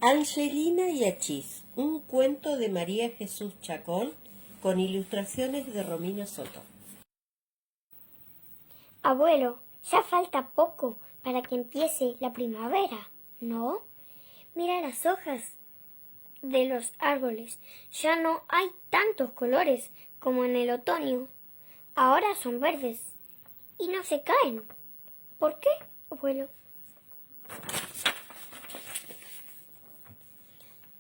Angelina y Achís, un cuento de María Jesús Chacón con ilustraciones de Romina Soto. Abuelo, ya falta poco para que empiece la primavera, ¿no? Mira las hojas de los árboles. Ya no hay tantos colores como en el otoño. Ahora son verdes y no se caen. ¿Por qué, abuelo?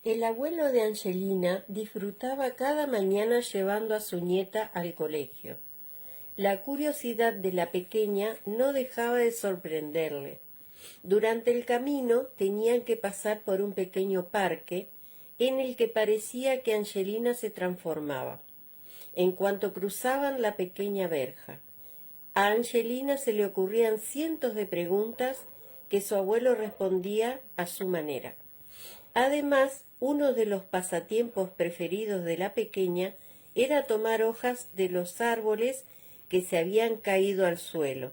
El abuelo de Angelina disfrutaba cada mañana llevando a su nieta al colegio. La curiosidad de la pequeña no dejaba de sorprenderle. Durante el camino tenían que pasar por un pequeño parque en el que parecía que Angelina se transformaba. En cuanto cruzaban la pequeña verja, a Angelina se le ocurrían cientos de preguntas que su abuelo respondía a su manera. Además, uno de los pasatiempos preferidos de la pequeña era tomar hojas de los árboles que se habían caído al suelo.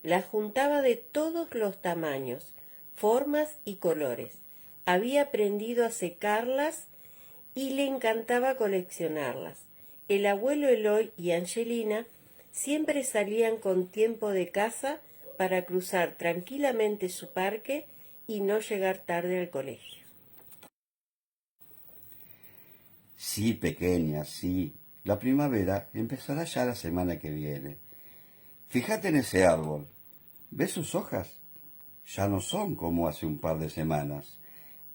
Las juntaba de todos los tamaños, formas y colores. Había aprendido a secarlas y le encantaba coleccionarlas. El abuelo Eloy y Angelina siempre salían con tiempo de casa para cruzar tranquilamente su parque y no llegar tarde al colegio. Sí, pequeña, sí. La primavera empezará ya la semana que viene. Fíjate en ese árbol. ¿Ves sus hojas? Ya no son como hace un par de semanas.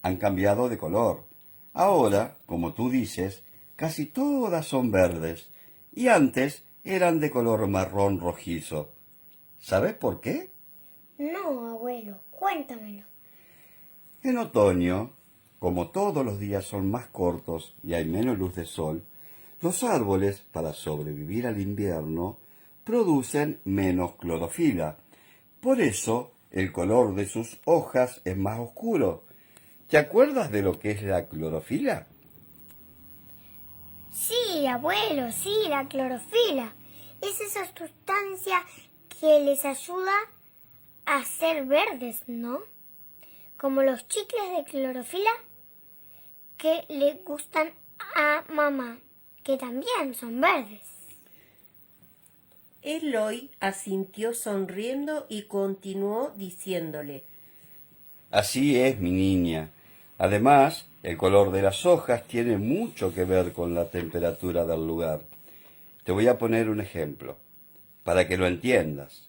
Han cambiado de color. Ahora, como tú dices, casi todas son verdes. Y antes eran de color marrón rojizo. ¿Sabes por qué? No, abuelo, cuéntamelo. En otoño, como todos los días son más cortos y hay menos luz de sol, los árboles, para sobrevivir al invierno, producen menos clorofila. Por eso, el color de sus hojas es más oscuro. ¿Te acuerdas de lo que es la clorofila? Sí, abuelo, sí, la clorofila. Es esa sustancia que les ayuda a ser verdes, ¿no? Como los chicles de clorofila que le gustan a mamá, que también son verdes. Eloy asintió sonriendo y continuó diciéndole: Así es, mi niña. Además, el color de las hojas tiene mucho que ver con la temperatura del lugar. Te voy a poner un ejemplo, para que lo entiendas.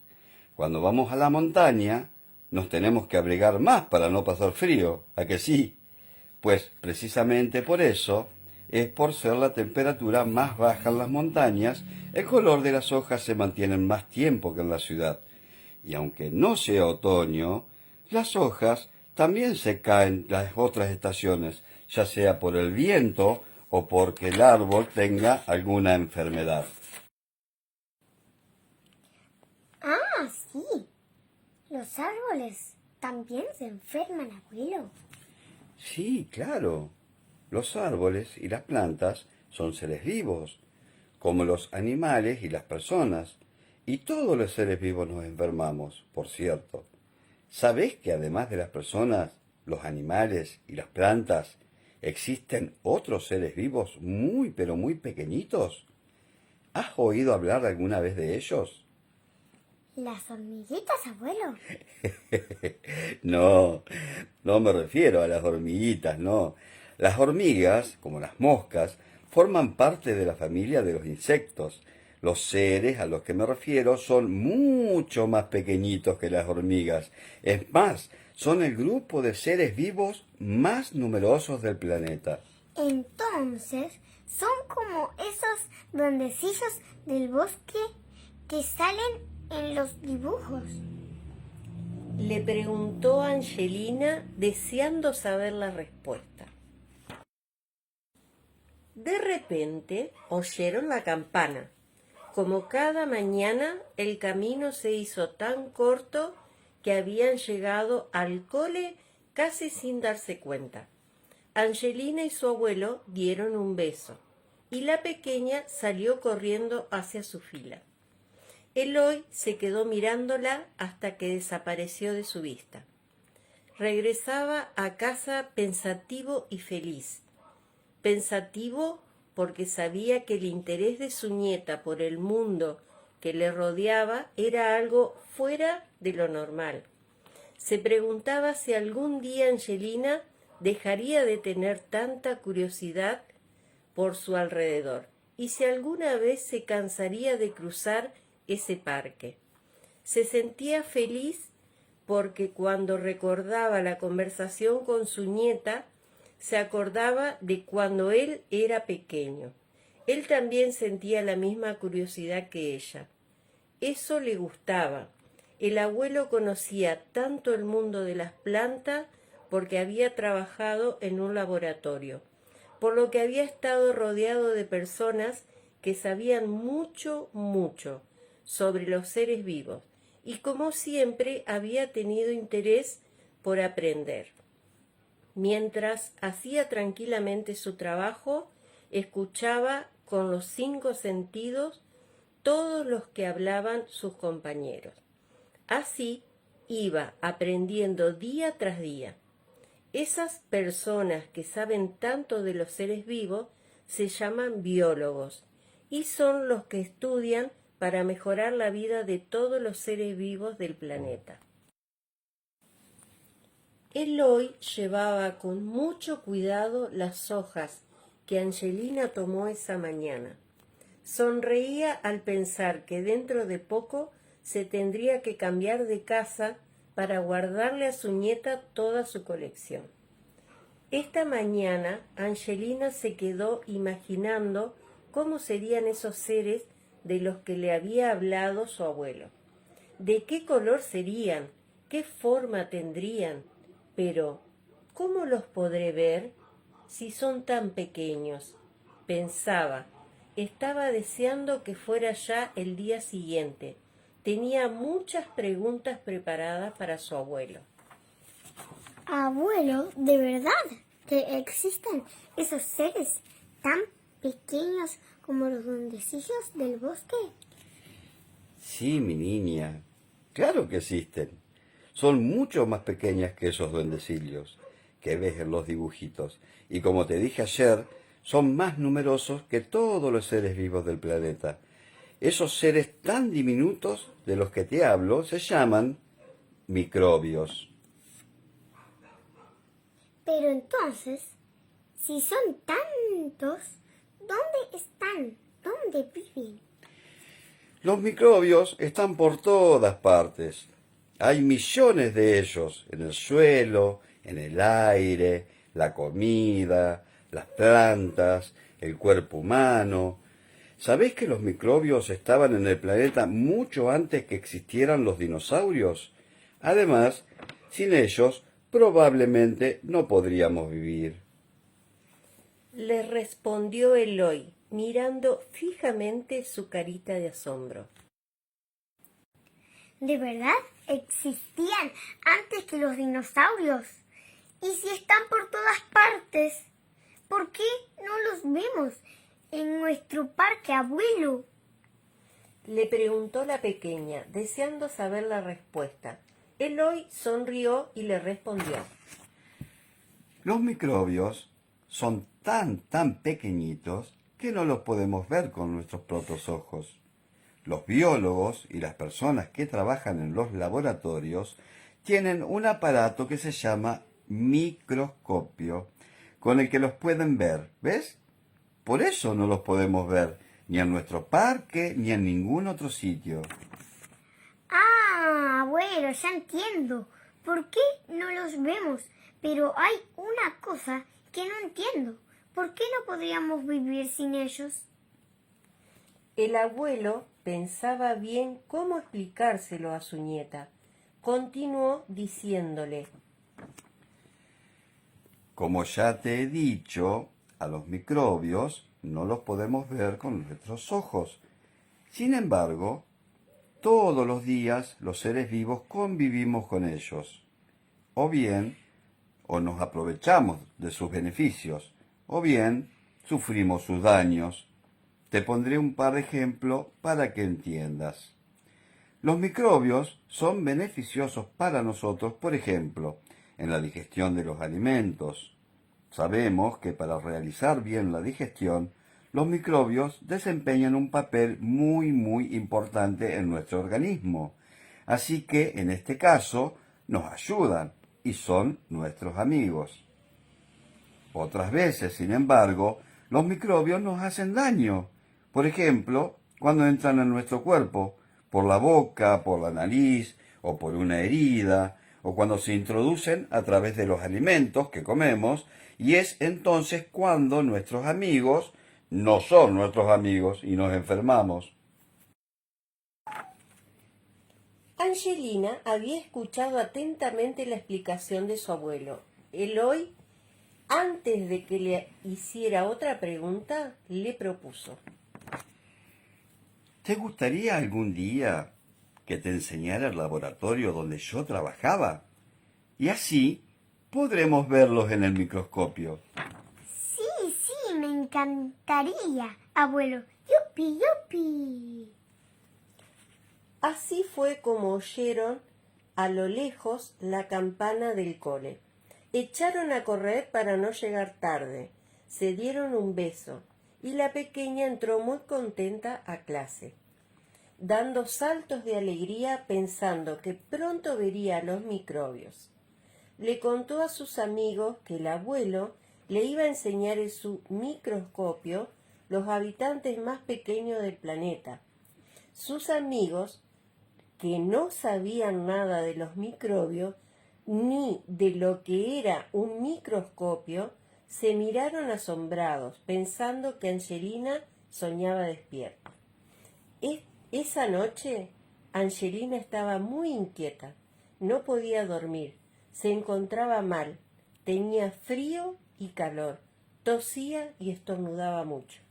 Cuando vamos a la montaña, nos tenemos que abrigar más para no pasar frío, ¿a que sí? Pues precisamente por eso, es por ser la temperatura más baja en las montañas, el color de las hojas se mantiene más tiempo que en la ciudad. Y aunque no sea otoño, las hojas también se caen las otras estaciones, ya sea por el viento o porque el árbol tenga alguna enfermedad. Ah, sí. Los árboles también se enferman, abuelo. Sí, claro. Los árboles y las plantas son seres vivos, como los animales y las personas. Y todos los seres vivos nos enfermamos, por cierto. ¿Sabés que además de las personas, los animales y las plantas, existen otros seres vivos muy pero muy pequeñitos? ¿Has oído hablar alguna vez de ellos? Las hormiguitas, abuelo. No, no me refiero a las hormiguitas, no. Las hormigas, como las moscas, forman parte de la familia de los insectos. Los seres a los que me refiero son mucho más pequeñitos que las hormigas. Es más, son el grupo de seres vivos más numerosos del planeta. Entonces, son como esos duendecillos del bosque que salen en los dibujos. Le preguntó Angelina, deseando saber la respuesta. De repente oyeron la campana. Como cada mañana, el camino se hizo tan corto que habían llegado al cole casi sin darse cuenta. Angelina y su abuelo dieron un beso, y la pequeña salió corriendo hacia su fila. Eloy se quedó mirándola hasta que desapareció de su vista. regresaba a casa pensativo y feliz. Pensativo porque sabía que el interés de su nieta por el mundo que le rodeaba era algo fuera de lo normal. Se preguntaba si algún día Angelina dejaría de tener tanta curiosidad por su alrededor y si alguna vez se cansaría de cruzar ese parque. Se sentía feliz porque cuando recordaba la conversación con su nieta, se acordaba de cuando él era pequeño. Él también sentía la misma curiosidad que ella. Eso le gustaba. El abuelo conocía tanto el mundo de las plantas porque había trabajado en un laboratorio, por lo que había estado rodeado de personas que sabían mucho sobre los seres vivos y como siempre había tenido interés por aprender. Mientras hacía tranquilamente su trabajo, escuchaba con los 5 sentidos todos los que hablaban sus compañeros. Así iba aprendiendo día tras día. Esas personas que saben tanto de los seres vivos se llaman biólogos y son los que estudian para mejorar la vida de todos los seres vivos del planeta. Eloy llevaba con mucho cuidado las hojas que Angelina tomó esa mañana. Sonreía al pensar que dentro de poco se tendría que cambiar de casa para guardarle a su nieta toda su colección. Esta mañana Angelina se quedó imaginando cómo serían esos seres de los que le había hablado su abuelo. ¿De qué color serían? ¿Qué forma tendrían? Pero, ¿cómo los podré ver si son tan pequeños? Pensaba. Estaba deseando que fuera ya el día siguiente. Tenía muchas preguntas preparadas para su abuelo. Abuelo, ¿de verdad que existen esos seres tan pequeños como los duendecillos del bosque? Sí, mi niña, claro que existen. Son mucho más pequeñas que esos duendecillos que ves en los dibujitos. Y como te dije ayer, son más numerosos que todos los seres vivos del planeta. Esos seres tan diminutos de los que te hablo se llaman microbios. Pero entonces, si son tantos, ¿dónde están? ¿Dónde viven? Los microbios están por todas partes. Hay millones de ellos en el suelo, en el aire, la comida, las plantas, el cuerpo humano. ¿Sabés que los microbios estaban en el planeta mucho antes que existieran los dinosaurios? Además, sin ellos probablemente no podríamos vivir. Le respondió Eloy, mirando fijamente su carita de asombro. ¿De verdad existían antes que los dinosaurios? Y si están por todas partes, ¿por qué no los vemos en nuestro parque, abuelo? Le preguntó la pequeña, deseando saber la respuesta. Eloy sonrió y le respondió. Los microbios son tan pequeñitos que no los podemos ver con nuestros propios ojos. Los biólogos y las personas que trabajan en los laboratorios tienen un aparato que se llama microscopio, con el que los pueden ver, ¿ves? Por eso no los podemos ver ni en nuestro parque ni en ningún otro sitio. Ah, abuelo, ya entiendo. ¿Por qué no los vemos? Pero hay una cosa que no entiendo. ¿Por qué no podríamos vivir sin ellos? El abuelo pensaba bien cómo explicárselo a su nieta. Continuó diciéndole. Como ya te he dicho, a los microbios no los podemos ver con nuestros ojos. Sin embargo, todos los días los seres vivos convivimos con ellos. O bien, o nos aprovechamos de sus beneficios, o bien sufrimos sus daños. Te pondré un par de ejemplos para que entiendas. Los microbios son beneficiosos para nosotros, por ejemplo, en la digestión de los alimentos. Sabemos que para realizar bien la digestión, los microbios desempeñan un papel muy importante en nuestro organismo. Así que, en este caso, nos ayudan y son nuestros amigos. Otras veces, sin embargo, los microbios nos hacen daño. Por ejemplo, cuando entran en nuestro cuerpo, por la boca, por la nariz o por una herida, o cuando se introducen a través de los alimentos que comemos, y es entonces cuando nuestros amigos no son nuestros amigos y nos enfermamos. Angelina había escuchado atentamente la explicación de su abuelo. Eloy, antes de que le hiciera otra pregunta, le propuso: ¿Te gustaría algún día que te enseñara el laboratorio donde yo trabajaba? Y así podremos verlos en el microscopio. Sí, me encantaría, abuelo. ¡Yupi, yupi! Así fue como oyeron a lo lejos la campana del cole. Echaron a correr para no llegar tarde, se dieron un beso y la pequeña entró muy contenta a clase, dando saltos de alegría pensando que pronto vería a los microbios. Le contó a sus amigos que el abuelo le iba a enseñar en su microscopio los habitantes más pequeños del planeta. Sus amigos, que no sabían nada de los microbios ni de lo que era un microscopio, se miraron asombrados, pensando que Angelina soñaba despierta. Esa noche, Angelina estaba muy inquieta, no podía dormir, se encontraba mal, tenía frío y calor, tosía y estornudaba mucho.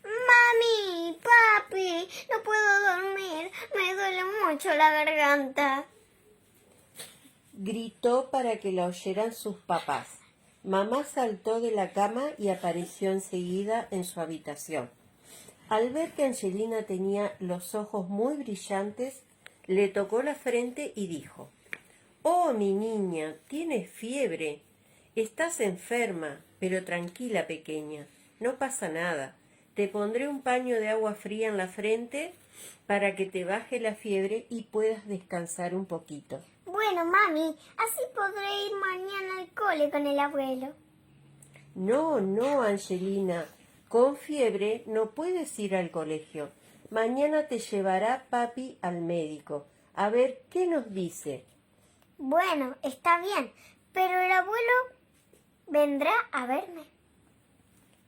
Mami, papi, no puedo dormir, me duele mucho la garganta. Gritó para que la oyeran sus papás. Mamá saltó de la cama y apareció enseguida en su habitación. Al ver que Angelina tenía los ojos muy brillantes, le tocó la frente y dijo: «Oh, mi niña, tienes fiebre. Estás enferma, pero tranquila, pequeña, no pasa nada. Te pondré un paño de agua fría en la frente para que te baje la fiebre y puedas descansar un poquito». Bueno, mami, así podré ir mañana al cole con el abuelo. No, Angelina, con fiebre no puedes ir al colegio. Mañana te llevará papi al médico. A ver qué nos dice. Bueno, está bien, pero el abuelo vendrá a verme.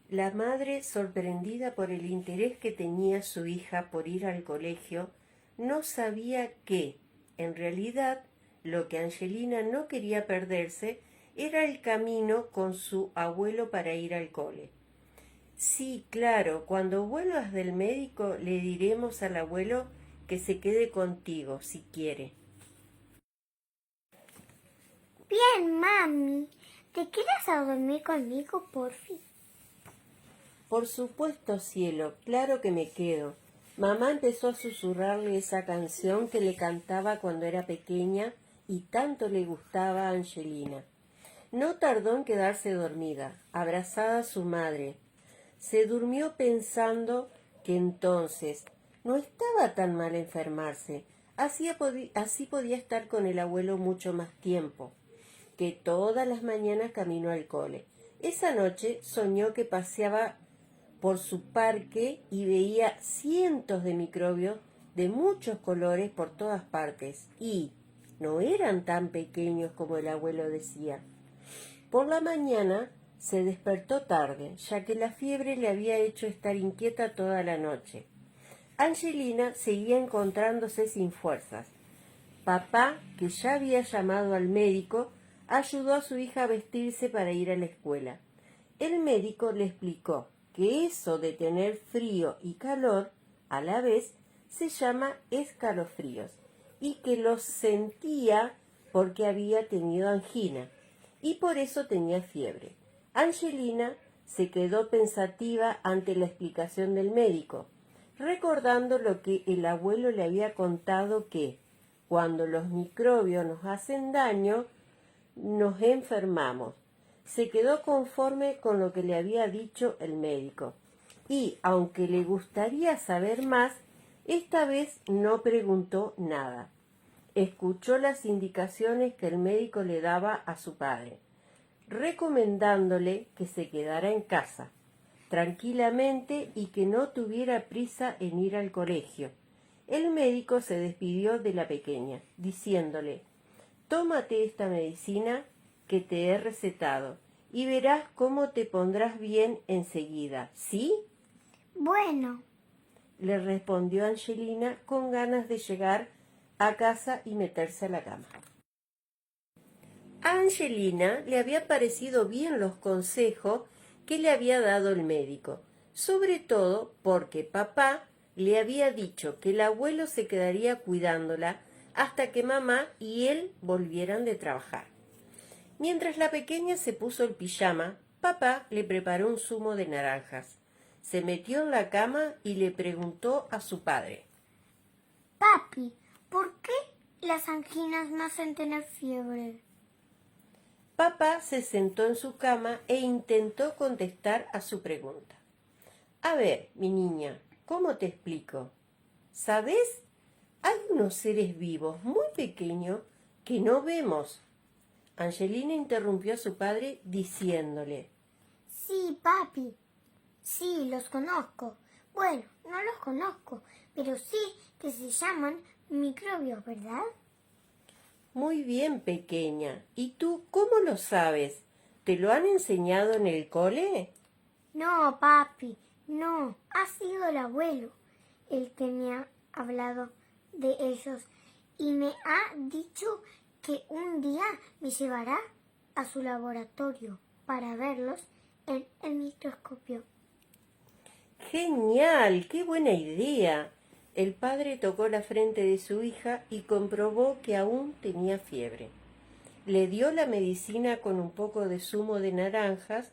La madre, sorprendida por el interés que tenía su hija por ir al colegio, no sabía que, en realidad, lo que Angelina no quería perderse era el camino con su abuelo para ir al cole. Sí, claro, cuando vuelvas del médico le diremos al abuelo que se quede contigo, si quiere. Bien, mami, ¿te quedas a dormir conmigo, porfi? Por supuesto, cielo, claro que me quedo. Mamá empezó a susurrarle esa canción que le cantaba cuando era pequeña y tanto le gustaba a Angelina. No tardó en quedarse dormida, abrazada a su madre. Se durmió pensando que entonces no estaba tan mal enfermarse, así podía estar con el abuelo mucho más tiempo, que todas las mañanas caminó al cole. Esa noche soñó que paseaba por su parque y veía cientos de microbios de muchos colores por todas partes y no eran tan pequeños como el abuelo decía. Por la mañana se despertó tarde, ya que la fiebre le había hecho estar inquieta toda la noche. Angelina seguía encontrándose sin fuerzas. Papá, que ya había llamado al médico, ayudó a su hija a vestirse para ir a la escuela. El médico le explicó que eso de tener frío y calor a la vez se llama escalofríos y que los sentía porque había tenido angina y por eso tenía fiebre. Angelina se quedó pensativa ante la explicación del médico, recordando lo que el abuelo le había contado que, Cuando los microbios nos hacen daño, nos enfermamos. Se quedó conforme con lo que le había dicho el médico. Y, aunque le gustaría saber más, esta vez no preguntó nada. Escuchó las indicaciones que el médico le daba a su padre, recomendándole que se quedara en casa, tranquilamente y que no tuviera prisa en ir al colegio. El médico se despidió de la pequeña, diciéndole: «Tómate esta medicina que te he recetado y verás cómo te pondrás bien enseguida, ¿sí?». Bueno, Le respondió Angelina con ganas de llegar a casa y meterse a la cama. A Angelina le había parecido bien los consejos que le había dado el médico, sobre todo porque papá le había dicho que el abuelo se quedaría cuidándola hasta que mamá y él volvieran de trabajar. Mientras la pequeña se puso el pijama, papá le preparó un zumo de naranjas. Se metió en la cama y le preguntó a su padre: papi, ¿por qué las anginas me hacen tener fiebre? Papá se sentó en su cama e intentó contestar a su pregunta. A ver, mi niña, ¿cómo te explico? ¿Sabes? Hay unos seres vivos muy pequeños que no vemos. Angelina interrumpió a su padre diciéndole: Sí, papi. Sí, los conozco. Bueno, no los conozco, pero sí que se llaman microbios, ¿verdad? Muy bien, pequeña. ¿Y tú cómo lo sabes? ¿Te lo han enseñado en el cole? No, papi, no. Ha sido el abuelo el que me ha hablado de ellos y me ha dicho que un día me llevará a su laboratorio para verlos en el microscopio. ¡Genial! ¡Qué buena idea! El padre tocó la frente de su hija y comprobó que aún tenía fiebre. Le dio la medicina con un poco de zumo de naranjas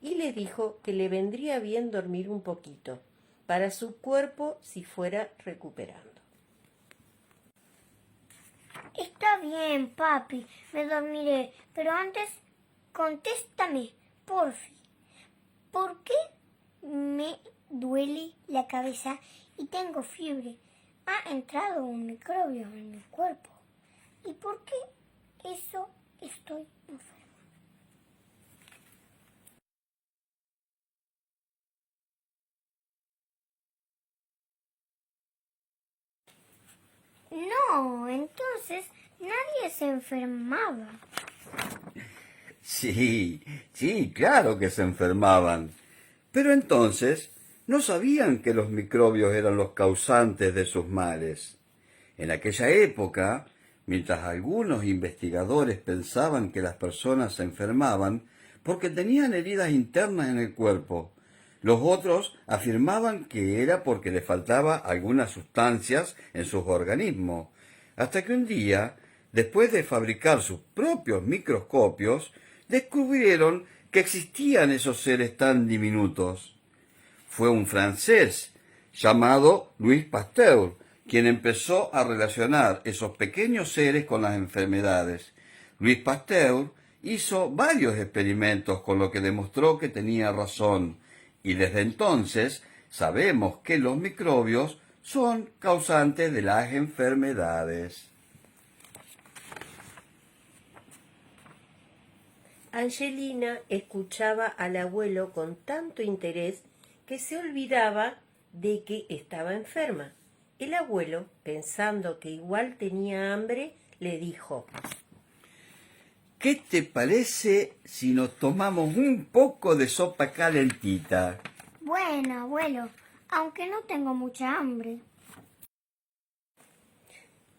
y le dijo que le vendría bien dormir un poquito, para su cuerpo si fuera recuperando. Está bien, papi, me dormiré, pero antes contéstame, porfi. ¿Por qué me duele la cabeza y tengo fiebre? Ha entrado un microbio en mi cuerpo. ¿Y por qué eso estoy enferma? No, entonces nadie se enfermaba. Sí, sí, claro que se enfermaban. Pero entonces no sabían que los microbios eran los causantes de sus males. En aquella época, mientras algunos investigadores pensaban que las personas se enfermaban porque tenían heridas internas en el cuerpo, los otros afirmaban que era porque les faltaba algunas sustancias en sus organismos, hasta que un día, después de fabricar sus propios microscopios, descubrieron que existían esos seres tan diminutos. Fue un francés llamado Louis Pasteur quien empezó a relacionar esos pequeños seres con las enfermedades. Louis Pasteur hizo varios experimentos con lo que demostró que tenía razón, y desde entonces sabemos que los microbios son causantes de las enfermedades. Angelina escuchaba al abuelo con tanto interés que se olvidaba de que estaba enferma. El abuelo, pensando que igual tenía hambre, le dijo: ¿Qué te parece si nos tomamos un poco de sopa calentita? Bueno, abuelo, aunque no tengo mucha hambre.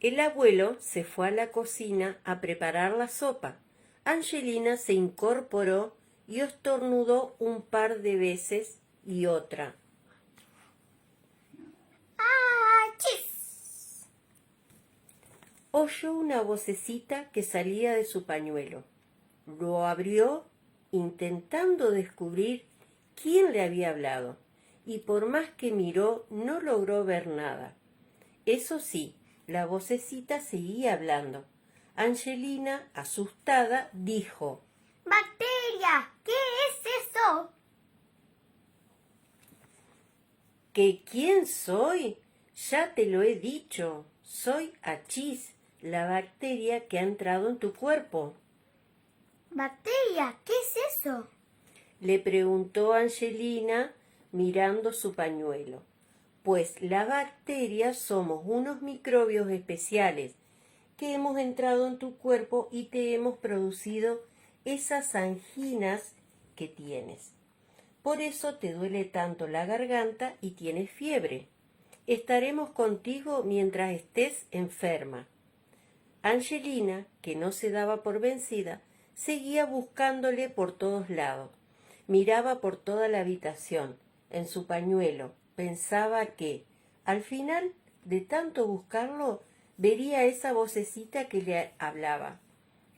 El abuelo se fue a la cocina a preparar la sopa. Angelina se incorporó y estornudó un par de veces y otra. ¡Achis! Oyó una vocecita que salía de su pañuelo. Lo abrió intentando descubrir quién le había hablado, y por más que miró no logró ver nada. Eso sí, la vocecita seguía hablando. Angelina, asustada, dijo: ¡Bacteria! ¿Qué es eso? ¿Que quién soy? Ya te lo he dicho. Soy Achís, la bacteria que ha entrado en tu cuerpo. ¡Bacteria! ¿Qué es eso? Le preguntó Angelina mirando su pañuelo. Pues las bacterias somos unos microbios especiales que hemos entrado en tu cuerpo y te hemos producido esas anginas que tienes. Por eso te duele tanto la garganta y tienes fiebre. Estaremos contigo mientras estés enferma. Angelina, que no se daba por vencida, seguía buscándole por todos lados. Miraba por toda la habitación, en su pañuelo. Pensaba que, al final de tanto buscarlo, vería esa vocecita que le hablaba.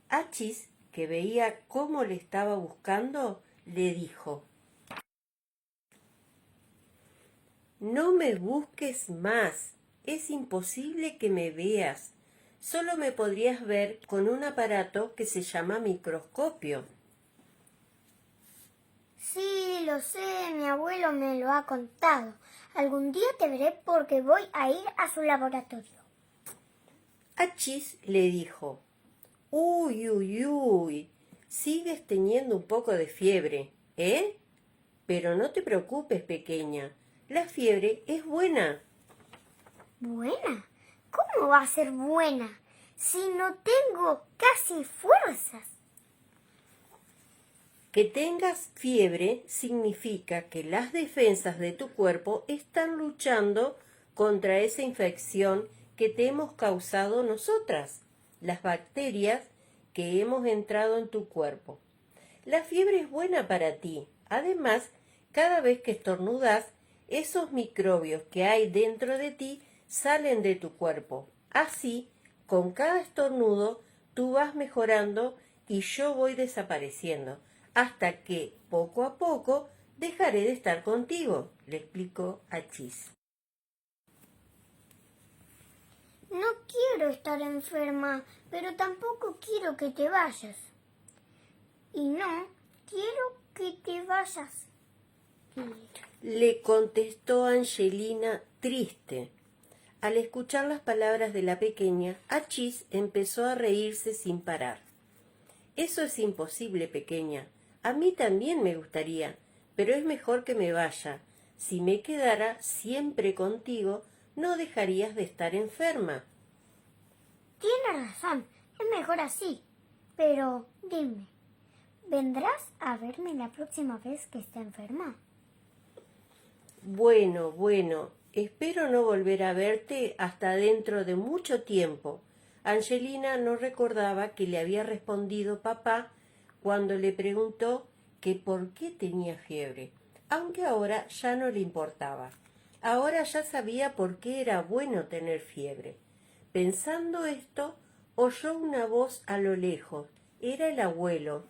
Achis, que veía cómo le estaba buscando, le dijo: No me busques más. Es imposible que me veas. Solo me podrías ver con un aparato que se llama microscopio. Sí, lo sé, mi abuelo me lo ha contado. Algún día te veré porque voy a ir a su laboratorio. Achis le dijo: Uy, uy, uy, sigues teniendo un poco de fiebre, ¿eh? Pero no te preocupes, pequeña, la fiebre es buena. ¿Buena? ¿Cómo va a ser buena si no tengo casi fuerzas? Que tengas fiebre significa que las defensas de tu cuerpo están luchando contra esa infección que te hemos causado nosotras, las bacterias que hemos entrado en tu cuerpo. La fiebre es buena para ti. Además, cada vez que estornudas, esos microbios que hay dentro de ti salen de tu cuerpo. Así, con cada estornudo, tú vas mejorando y yo voy desapareciendo, hasta que, poco a poco, dejaré de estar contigo, le explicó Achis. No quiero estar enferma, pero tampoco quiero que te vayas. Y no quiero que te vayas. Le contestó Angelina triste. Al escuchar las palabras de la pequeña, Achis empezó a reírse sin parar. Eso es imposible, pequeña. A mí también me gustaría, pero es mejor que me vaya. Si me quedara siempre contigo, no dejarías de estar enferma. Tienes razón, es mejor así. Pero dime, ¿vendrás a verme la próxima vez que esté enferma? Bueno, espero no volver a verte hasta dentro de mucho tiempo. Angelina no recordaba que le había respondido papá cuando le preguntó que por qué tenía fiebre, aunque ahora ya no le importaba. Ahora ya sabía por qué era bueno tener fiebre. Pensando esto, oyó una voz a lo lejos. Era el abuelo.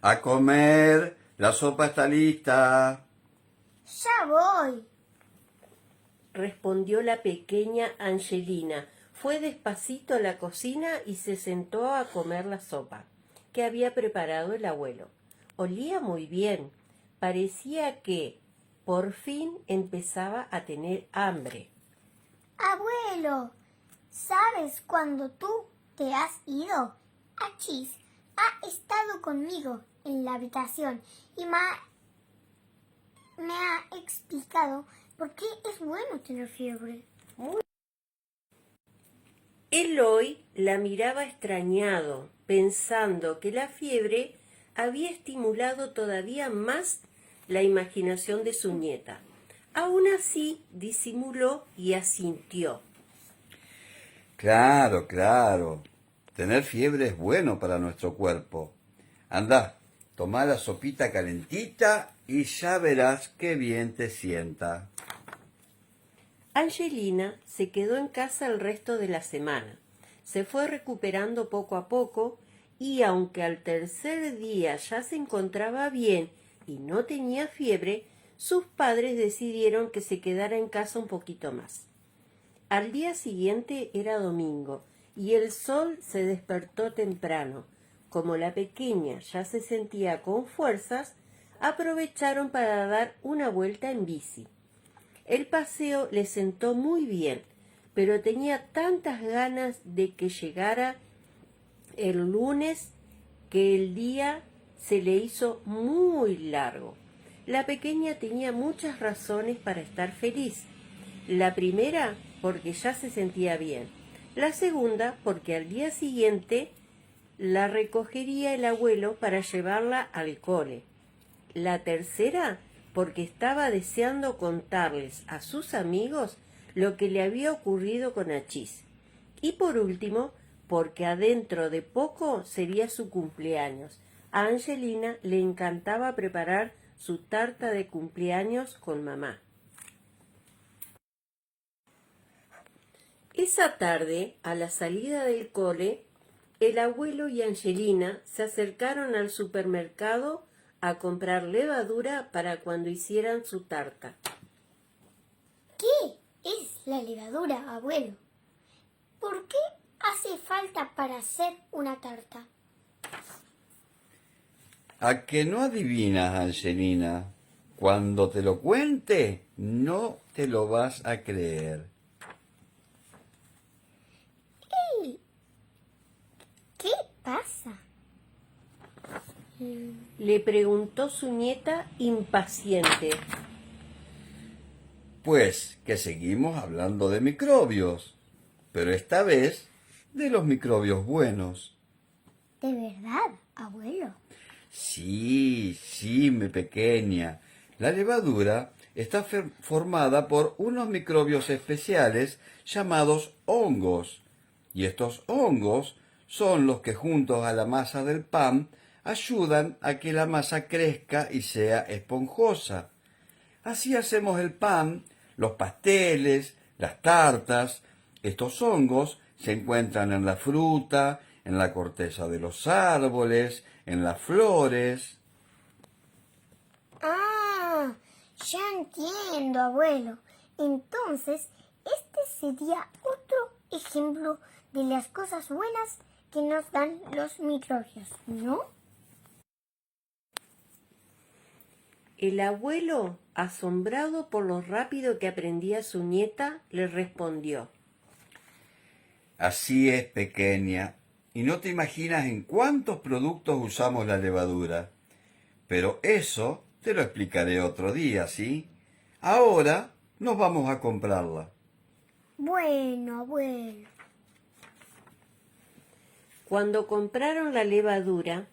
¡A comer! ¡La sopa está lista! Ya voy. Respondió la pequeña Angelina. Fue despacito a la cocina y se sentó a comer la sopa que había preparado el abuelo. Olía muy bien. Parecía que por fin empezaba a tener hambre. Abuelo, ¿sabes cuando tú te has ido? Achis ha estado conmigo en la habitación y me ha explicado por qué es bueno tener fiebre. Eloy la miraba extrañado, pensando que la fiebre había estimulado todavía más la imaginación de su nieta. Aún así, disimuló y asintió. Claro, claro. Tener fiebre es bueno para nuestro cuerpo. Anda, toma la sopita calentita y ya verás qué bien te sienta. Angelina se quedó en casa el resto de la semana. Se fue recuperando poco a poco y aunque al tercer día ya se encontraba bien y no tenía fiebre, sus padres decidieron que se quedara en casa un poquito más. Al día siguiente era domingo y el sol se despertó temprano. Como la pequeña ya se sentía con fuerzas, aprovecharon para dar una vuelta en bici. El paseo le sentó muy bien, pero tenía tantas ganas de que llegara el lunes que el día se le hizo muy largo. La pequeña tenía muchas razones para estar feliz. La primera, porque ya se sentía bien. La segunda, porque al día siguiente la recogería el abuelo para llevarla al cole. La tercera, porque estaba deseando contarles a sus amigos lo que le había ocurrido con Achís. Y por último, porque adentro de poco sería su cumpleaños. A Angelina le encantaba preparar su tarta de cumpleaños con mamá. Esa tarde, a la salida del cole, el abuelo y Angelina se acercaron al supermercado a comprar levadura para cuando hicieran su tarta. ¿Qué es la levadura, abuelo? ¿Por qué hace falta para hacer una tarta? ¿A que no adivinas, Angelina? Cuando te lo cuente, no te lo vas a creer. ¿Qué pasa? Le preguntó su nieta impaciente. Pues que seguimos hablando de microbios, pero esta vez de los microbios buenos. ¿De verdad, abuelo? Sí, mi pequeña. La levadura está formada por unos microbios especiales llamados hongos. Y estos hongos son los que juntos a la masa del pan ayudan a que la masa crezca y sea esponjosa. Así hacemos el pan, los pasteles, las tartas. Estos hongos se encuentran en la fruta, en la corteza de los árboles, en las flores. Ah, ya entiendo, abuelo. Entonces, este sería otro ejemplo de las cosas buenas que nos dan los microbios, ¿no? El abuelo, asombrado por lo rápido que aprendía su nieta, le respondió. Así es, pequeña, y no te imaginas en cuántos productos usamos la levadura. Pero eso te lo explicaré otro día, ¿sí? Ahora nos vamos a comprarla. Bueno, abuelo. Cuando compraron la levadura,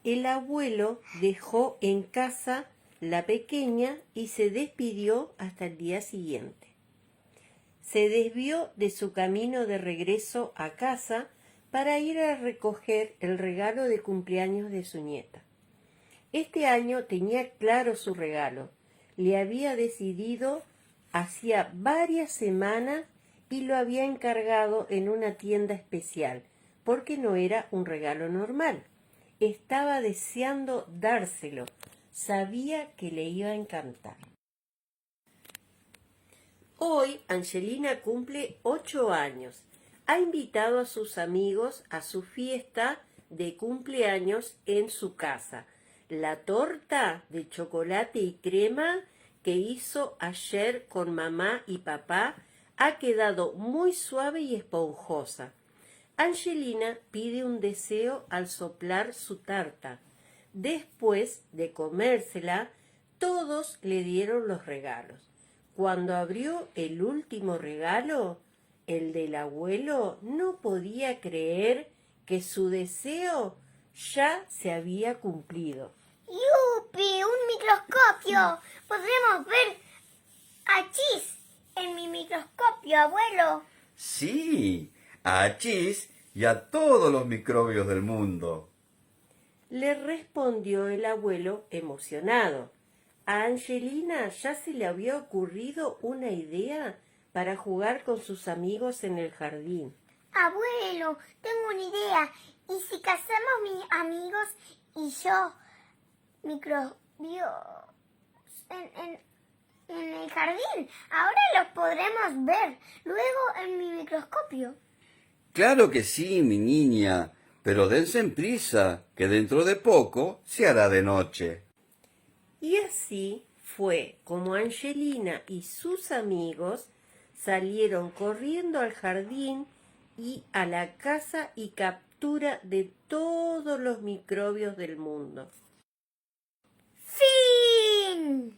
el abuelo dejó en casa la pequeña y se despidió hasta el día siguiente. Se desvió de su camino de regreso a casa para ir a recoger el regalo de cumpleaños de su nieta. Este año tenía claro su regalo. Le había decidido hacía varias semanas y lo había encargado en una tienda especial, porque no era un regalo normal. Estaba deseando dárselo. Sabía que le iba a encantar. Hoy Angelina cumple 8 años. Ha invitado a sus amigos a su fiesta de cumpleaños en su casa. La torta de chocolate y crema que hizo ayer con mamá y papá ha quedado muy suave y esponjosa. Angelina pide un deseo al soplar su tarta. Después de comérsela, todos le dieron los regalos. Cuando abrió el último regalo, el del abuelo, no podía creer que su deseo ya se había cumplido. ¡Yupi! ¡Un microscopio! ¡Podremos ver a Chis en mi microscopio, abuelo! Sí, a Achís y a todos los microbios del mundo. Le respondió el abuelo emocionado. A Angelina ya se le había ocurrido una idea para jugar con sus amigos en el jardín. Abuelo, tengo una idea. ¿Y si casamos mis amigos y yo microbios en el jardín. Ahora los podremos ver luego en mi microscopio. Claro que sí, mi niña, pero dense prisa, que dentro de poco se hará de noche. Y así fue como Angelina y sus amigos salieron corriendo al jardín y a la caza y captura de todos los microbios del mundo. ¡Fin!